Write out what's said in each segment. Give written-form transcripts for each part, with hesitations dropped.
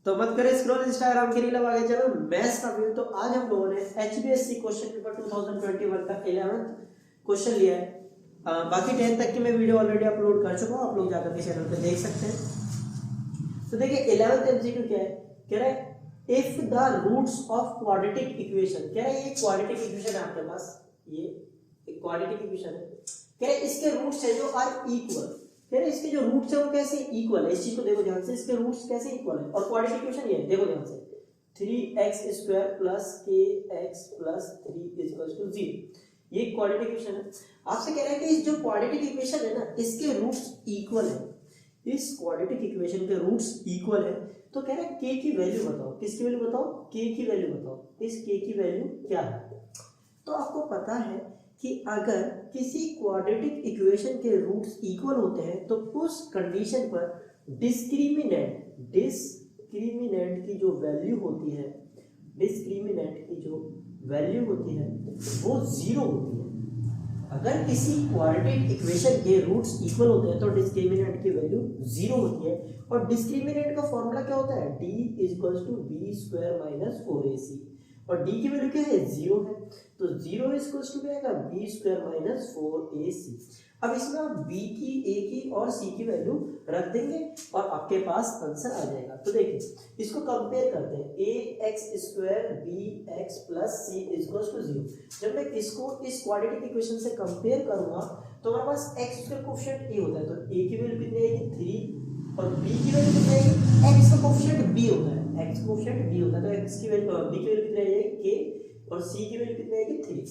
तो मत करें स्क्रॉल इंस्टाग्राम के रील, अब आगे चलो मैथ्स का व्यू। तो आज हम लोगों ने एचबीएससी क्वेश्चन पेपर 2021 का 11th क्वेश्चन लिया है। बाकी 10 तक की मैं वीडियो ऑलरेडी अपलोड कर चुका हूँ, आप लोग जाकर के चैनल पे देख सकते हैं। तो देखिए 11th एमसीक्यू क्या है, कह रहा है if the roots of quadratic equation, कह रहा है ये क्वाड्रेटिक इक्वेशन है आपके पास, ये एक क्वाड्रेटिक इक्वेशन है, कह रहा है इसके रूट्स है जो आर इक्वल, कह रहे इसके जो रूट्स है वो कैसे इक्वल है, इस चीज को देखो ध्यान से, इसके रूट्स कैसे इक्वल है। और क्वाड्रेटिक इक्वेशन ये देखो ध्यान से 3x² plus kx plus 3 equals to 0, ये क्वाड्रेटिक इक्वेशन है। आपसे कह रहा है कि इस जो क्वाड्रेटिक इक्वेशन है ना इसके रूट्स इक्वल है, इस क्वाड्रेटिक इक्वेशन के रूट्स इक्वल है। तो कह रहा है k की वैल्यू बताओ, किसकी वैल्यू बताओ, k की वैल्यू बताओ, इस k की वैल्यू क्या है। तो आपको पता है कि अगर किसी क्वाड्रेटिक इक्वेशन के रूट्स इक्वल होते हैं तो उस कंडीशन पर डिस्क्रिमिनेंट की जो वैल्यू होती है, डिस्क्रिमिनेंट की जो वैल्यू होती है वो जीरो होती है। अगर किसी क्वाड्रेटिक इक्वेशन के रूट्स इक्वल होते हैं तो डिस्क्रिमिनेंट की वैल्यू जीरो होती है। और डिस्क्रिमिनेंट का फॉर्मूला क्या होता है, d equals to b square minus 4ac, और d की वैल्यू क्या है, जीरो है, तो जीरो इक्वल्स टू क्या आएगा, b स्क्वायर माइनस 4ac। अब इसमें आप b की, a की और c की वैल्यू रख देंगे और आपके पास आंसर आ जाएगा। तो देखिए इसको कंपेयर करते हैं, ax square bx plus c equals to 0। जब मैं इसको इस क्वाड्रेटिक इक्वेशन से कंपेयर करूंगा तो हमारे पास x का कोएफिशिएंट a होता है, तो a की वैल्यू कितनी आएगी 3 और b की वैल्यू कितनी आएगी, x का कोएफिशिएंट b होता है, x कोएफिशिएंट b होता है, तो x की वैल्यू b की वैल्यू कितनी आएगी k और c की वैल्यू कितनी आएगी 3।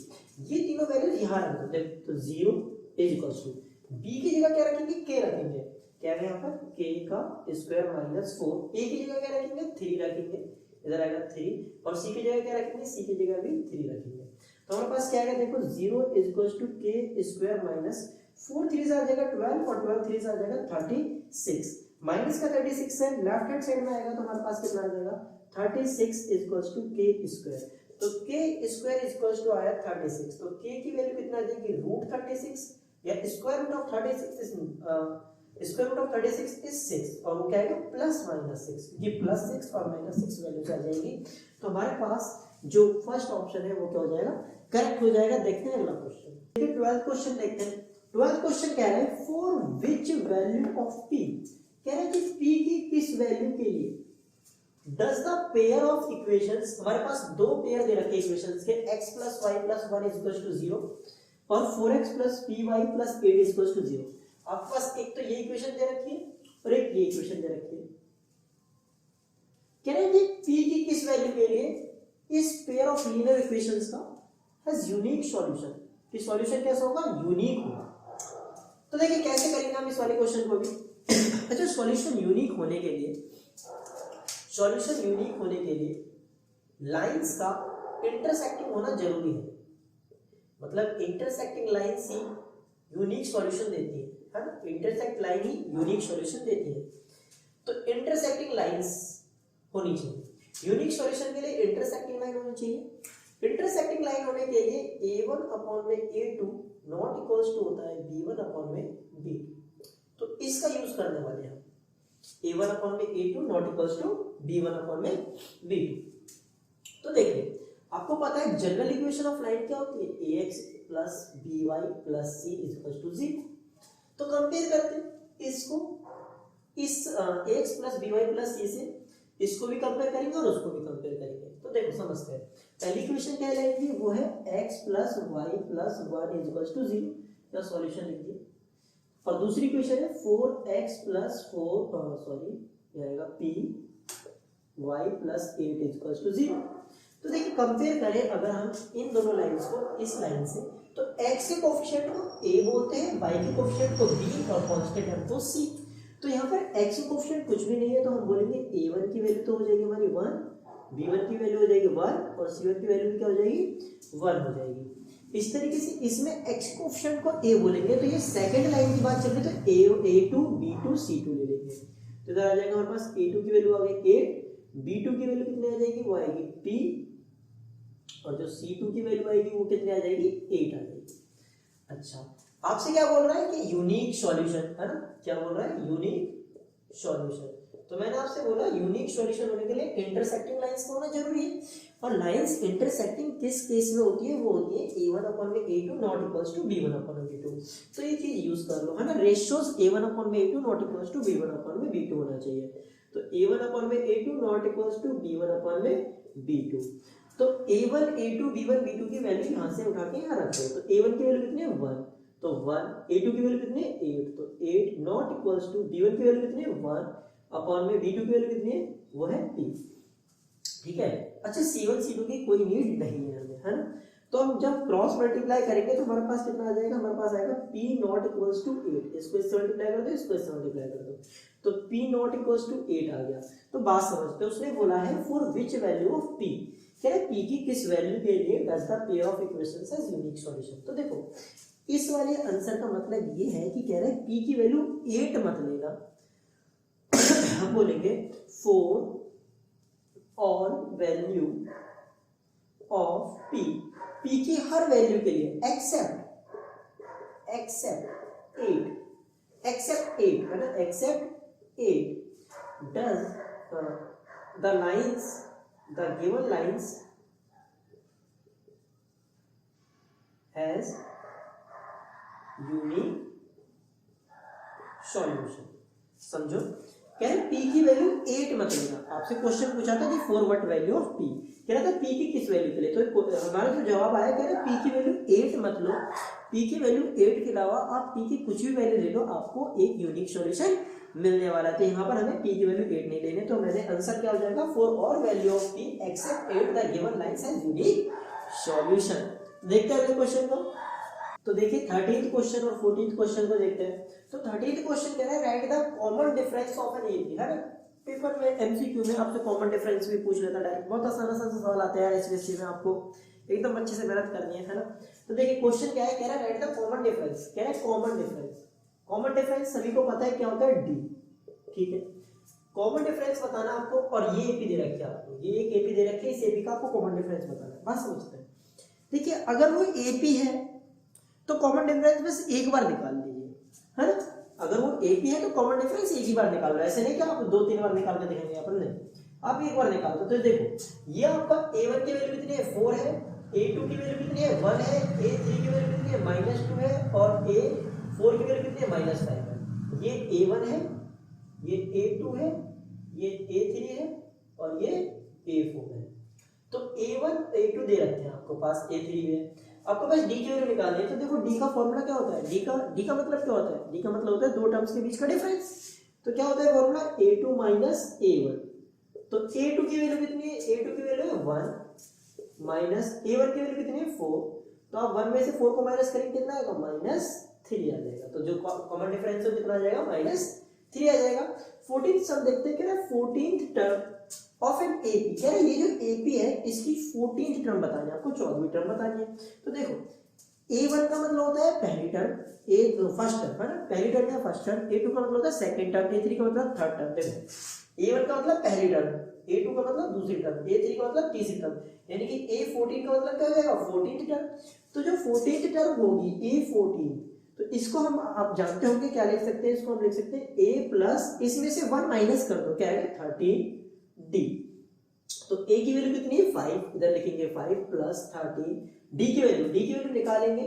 ये तीनों वैल्यू यहां रख दो, तो 0 इक्वल्स टू b की जगह क्या रखेंगे, k रखेंगे, क्या है यहाँ पर k का स्क्वायर माइनस 4, a की जगह क्या रखेंगे 3 रखेंगे, इधर आएगा 3, और c की जगह क्या रखेंगे, c की जगह भी 3 रखेंगे। तो हमारे पास क्या आएगा, देखो 0 equals to k square minus 4 3 से आ जाएगा 12 और 12 3 से आ जाएगा 36, माइनस का 36 है लेफ्ट हैंड साइड में आएगा तो हमारे पास कितना आ जाएगा 36 इक्वल्स टू k स्क्वायर। तो k स्क्वायर इक्वल्स टू आया 36, तो k की वैल्यू कितना आ जाएगी रूट 36 या square root of 36 square root of 36 is 6, और वो क्या आएगा प्लस माइनस 6, ये प्लस 6 और माइनस 6 वैल्यूज आ जाएगी। तो हमारे पास जो फर्स्ट ऑप्शन है वो क्या हो जाएगा, करेक्ट हो जाएगा। देखते हैं अगला क्वेश्चन, देखिए 12th क्वेश्चन देखते हैं। 12th क्वेश्चन कह रहा है for which value of p, कह रहा है कि p की किस वैल्यू के लिए does the pair of equations, हमारे पास दो पेयर दे रखे इक्वेशंस के x plus y plus 1 equals to 0 और 4x plus py plus 8 equals to 0। आपके पास एक तो ये इक्वेशन दे रखी है और एक ये इक्वेशन दे रखी है। कह रहे हैं कि p की किस वैल्यू के लिए इस पेयर ऑफ लीनियर इक्वेशंस का हैज यूनिक सॉल्यूशन, कि सॉल्यूशन कैसा होगा, यूनिक होगा। तो देखिए कैसे करेंगे हम इस वाले क्वेश्चन को भी। अच्छा, सॉल्यूशन यूनिक होने के लिए, सॉल्यूशन यूनिक होने के लिए लाइंस का इंटरसेक्टिंग होना जरूरी है, मतलब इंटरसेक्टिंग लाइन ही यूनिक सॉल्यूशन देती है ना, इंटरसेक्ट लाइन ही यूनिक सॉल्यूशन देती है। तो इंटरसेक्टिंग लाइंस होनी चाहिए, यूनिक सॉल्यूशन के लिए इंटरसेक्टिंग लाइन होनी चाहिए। इंटरसेक्टिंग लाइन होने के लिए a1 अपॉन में a2 नॉट इक्वल्स टू होता है b1 अपॉन में b2, तो इसका यूज करने वाले हैं a1 अपॉन में a2 not equals to b1 upon में b2। तो देखिए आपको पता है जनरल इक्वेशन ऑफ लाइन क्या होती है, ax plus by plus c equals to 0। तो कंपेयर करते हैं इसको इस ax plus by plus c से, इसको भी कंपेयर करेंगे और उसको भी कंपेयर करेंगे। तो देखो समझते हैं, पहली इक्वेशन क्या लाएंगे, वो है x plus y plus 1 equals to 0, या सॉल्यूशन लिखिए। और दूसरी इक्वेशन है 4x प्लस 4 ये आएगा p y plus 8 equals to 0। तो देखिए कंपेयर करें अगर हम इन दोनों लाइंस को इस लाइन से, तो x के कोएफिशिएंट को a बोलते हैं, y के कोएफिशिएंट को b और कांस्टेंट हम तो c। तो यहाँ पर x के कोएफिशिएंट कुछ भी नहीं है तो हम बोलेंगे a1 की वैल्यू तो हो जाएगी हमारी 1, b1 की वैल्यू हो जाएगी 1 और c1 की वैल्यू भी क्या हो जाएगी 1 हो जाएगी। इस तरीके से इसमें x कोएफिशिएंट को a बोलेंगे, तो ये सेकंड लाइन की बात चल रही है तो a2 b2 c2 ले लेंगे। तो इधर आ जाएगा हमारे पास a2 की वैल्यू आ गई 8, b2 की वैल्यू कितनी आ जाएगी, वो आएगी p, और जो C2 की वैल्यू आएगी वो कितनी आ जाएगी 8 आ जाएगी। अच्छा, आपसे क्या बोल रहा है कि यूनिक सॉल्यूशन है ना, क्या बोल रहा है यूनिक सॉल्यूशन। तो मैंने आपसे बोला यूनिक सॉल्यूशन होने के लिए इंटरसेक्टिंग लाइंस का होना जरूरी है, और लाइंस इंटरसेक्टिंग किस केस में होती है, वो होती है a1/a2 not equals to b1/b2। तो ये चीज यूज कर लो, है ना, ratios a1/a2 not equals to b1/b2 होना चाहिए। तो a1/a2 not equals to b1/b2। तो a1 a2 b1 b2 की वैल्यू यहां से उठा के यहां रख दो। तो a1 की वैल्यू कितनी है 1, तो 1, a2 की वैल्यू कितनी है 8, तो 8 नॉट इक्वल्स टू b1 की वैल्यू कितनी है 1 अपॉन में b2 की वैल्यू कितनी है, वो है p। ठीक है। अच्छा c1 c2 की कोई नीड नहीं है हमें, है ना। तो हम जब क्रॉस मल्टीप्लाई करेंगे तो हमारे पास कितना आ जाएगा, हमारे पास आएगा p नॉट इक्वल्स टू 8, इसको इससे मल्टीप्लाई कर दो, इसको इससे मल्टीप्लाई कर दो, तो p नॉट इक्वल्स टू 8 आ गया। तो बात समझते हो, उसने बोला है for which value of p, कह रहे p की किस वैल्यू के लिए does the pair of equations has unique solution. तो देखो इस वाले आंसर का मतलब ये है कि कह रहे हैं p की वैल्यू 8 मत लेना, हम बोलेंगे for all value of p, p की हर वैल्यू के लिए एक्सेप्ट 8 है ना, except 8 does the lines, the given lines has unique solution. समझो, कह रहे p की वैल्यू 8 मत लेना। आपसे क्वेश्चन पूछा था कि for what value of p, कह रहा था p की किस वैल्यू के लिए, तो हमारा जो जवाब आया कह रहे p की वैल्यू 8 मत लो, p की वैल्यू 8 के अलावा आप p की कुछ भी वैल्यू ले लो, आपको एक यूनिक सॉल्यूशन मिलने वाला है। तो यहाँ पर हमें p की वैल्यू 8 नहीं लेने, तो मैंने आंसर क्या हो जाएगा, for all value of p except 8 the given lines has unique solution. देखते हैं अगले क्वेश्चन को। तो देखिए 13th क्वेश्चन और 14th क्वेश्चन को देखते हैं। तो 13th क्वेश्चन कह रहा है right the common difference of an AP, है ना। पेपर में एमसीक्यू में आपसे कॉमन डिफरेंस भी पूछ लेता डायरेक्ट, बहुत आसान आसान से सवाल आते हैं यार एचपीएससी में, आपको एकदम अच्छे से मेहनत करनी है ना। तो देखिए क्वेश्चन क्या है, कह रहा है राइट द कॉमन डिफरेंस, कह रहा है कॉमन डिफरेंस, कॉमन डिफरेंस सभी को पता है क्या होता है, डी। ठीक है, कॉमन डिफरेंस बताना आपको, और ये एपी दे रखी है आपको, ये एक एपी दे रखी है, इस एपी का आपको कॉमन डिफरेंस बताना है। बात समझते हैं। देखिए अगर वो एपी है तो कॉमन डिफरेंस बस एक बार निकाल लीजिए, है ना। अगर वो एपी है तो कॉमन डिफरेंस एक ही बार निकाल लो, ऐसे नहीं कि आप 2-3 बार निकाल के देखेंगे अपन, नहीं, आप एक बार निकाल दो। तो देखो ये आपका a1 की वैल्यू कितनी है 4 है, a2 की वैल्यू कितनी है 1 है, a3 की वैल्यू कितनी है -2 है, और a4 की वैल्यू कितनी है -5 है। ये a1 है, ये a2 है, ये a3 है, और ये a4 है। तो a1 a2 दे रखे हैं आपको पास, a3 भी है, आपको बस d की वैल्यू निकालनी है। तो देखो d का फॉर्मूला क्या होता है, d का मतलब क्या होता है, d का मतलब होता है दो टर्म्स के बीच का डिफरेंस। तो क्या होता है फॉर्मूला, a2 माइनस a1। तो a2 की वैल्यू कितनी है, a2 की वैल्यू है 1 माइनस a1 की वैल्यू कितनी है 4, तो आप 1 में से 4 को माइनस करेंगे कितना आएगा, -3 आ जाएगा। तो जो कॉमन डिफरेंस है कितना आ जाएगा, -3 आ जाएगा। 14th सम देखते हैं, क्या है 14th term of an AP, कह रहे ये जो एपी है इसकी 14th टर्म बतानी है आपको, 14वीं टर्म बतानी है। तो देखो a1 का मतलब होता है पहली टर्म, फर्स्ट टर्म है ना, पहली टर्म या फर्स्ट टर्म, a2 का मतलब होता है सेकंड टर्म, a3 का मतलब थर्ड टर्म। देखो a1 का मतलब पहली टर्म, a2 का मतलब दूसरी टर्म, a3 का मतलब तीसरी टर्म, यानी कि a14 का मतलब क्या हो जाएगा 14th टर्म। तो जो 14th टर्म होगी a14, तो इसको हम, आप जानते होंगे क्या लिख सकते हैं, इसको हम लिख सकते हैं a प्लस इसमें से 1 माइनस कर दो, क्या आएगा 13d। तो a की वैल्यू कितनी है 5, इधर लिखेंगे 5 प्लस 13, d की वैल्यू निकालेंगे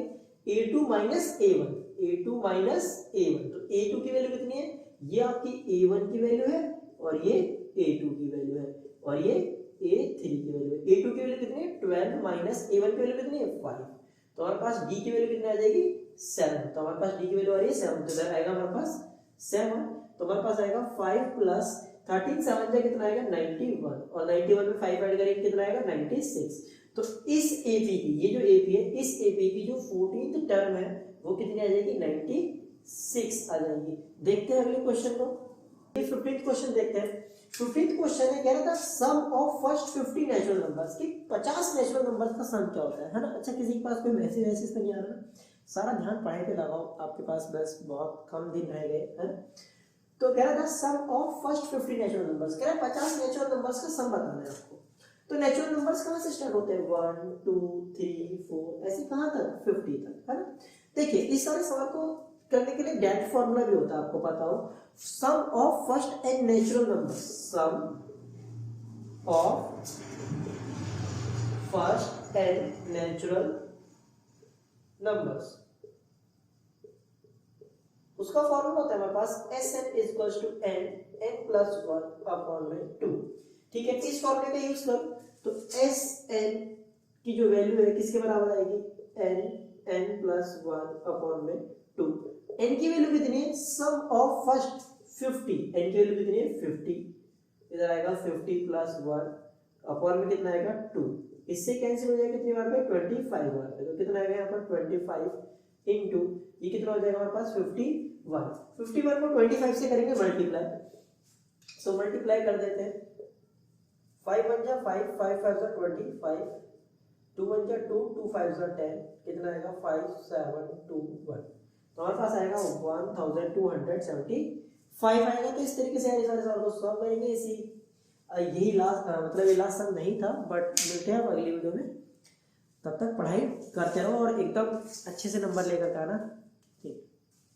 a2 minus a1, a2 minus a1। तो a2 की वैल्यू कितनी है, ये आपकी a1 की वैल्यू है, और ये a2 की वैल्यू है, और ये a3 की वैल्यू है। a2 की वैल्यू कितनी है 12 माइनस a1 की वैल्यू कितनी है 5, तो हमारे पास d की वैल्यू कितनी आ जाएगी 7। तो हमारे पास d की वैल्यू आ रही है 7, तो इधर आएगा हमारे पास 7, तो हमारे पास आएगा 5 प्लस 13 7 से कितना आएगा 91, और 91 में 5 ऐड करेंगे कितना आएगा 96। तो इस एपी की, ये जो एपी है, इस एपी की जो 14th टर्म है वो कितनी आ जाएगी 96 आ जाएगी। देखते हैं अगले क्वेश्चन को। 15th क्वेश्चन देखते हैं। 15th क्वेश्चन है, कह रहा था सम ऑफ फर्स्ट 50 नेचुरल नंबर्स की, 50 नेचुरल नंबर्स का सम क्या होता है ना। अच्छा किसी के पास कोई मैसेज तो नहीं आ रहा ना, सारा ध्यान पढ़ाई पे लगाओ, आपके पास बस बहुत कम दिन रह गए हैं। तो कह रहा था सम ऑफ फर्स्ट 50 नेचुरल नंबर्स, कह रहा है 50 नेचुरल नंबर्स का सम बताना है आपको। तो नेचुरल नंबर्स कहाँ से स्टार्ट होते हैं, 1 2 3 4 ऐसे कहाँ तक 50 तक, है ना। देखिए इस सारे सवाल को करने के लिए डायरेक्ट फॉर्मूला भी होता है, आपको पता हो, sum of first n natural number, sum of first n natural numbers, उसका फॉर्मूला होता है हमारे पास S n is equal to n plus one upon में टू। ठीक है, इस फॉर्मूले का यूज कर तो एस एन की जो वैल्यू है किसके बराबर आएगी, एन प्लस वन अपॉन में टू। एन की वैल्यू कितनी है, सम ऑफ फर्स्ट 50, एन की वैल्यू कितनी है 50, इधर आएगा 50 प्लस वन अपॉन में कितना आएगा 2, इससे कैंसिल हो जाएगा कितनी बार पे 25 बार पे, तो कितना आएगा यहाँ पर 25 इनटू ये कितना हो जाएगा हमारे पास 51 को 25 से करेंगे मल्टीप्लाई, सो मल्टीप्लाई कर देते हैं, 5 बन जा 5, 5 5 जा 25, 2 बन जा 2, 2 5 जा 10, कितना आएगा 5 7 2 1, तो हमारे पास आएगा 1275 आएगा। तो इस तरीके से सारे सवाल को सॉल्व करेंगे। इसी यही लास्ट मतलब ये लास्ट सम नहीं था, बट मिलते हैं अब अगली वीडियो में, तब तक पढ़ाई करते रहो और एकदम अच्छे से नंबर लेकर के आना। ठीक।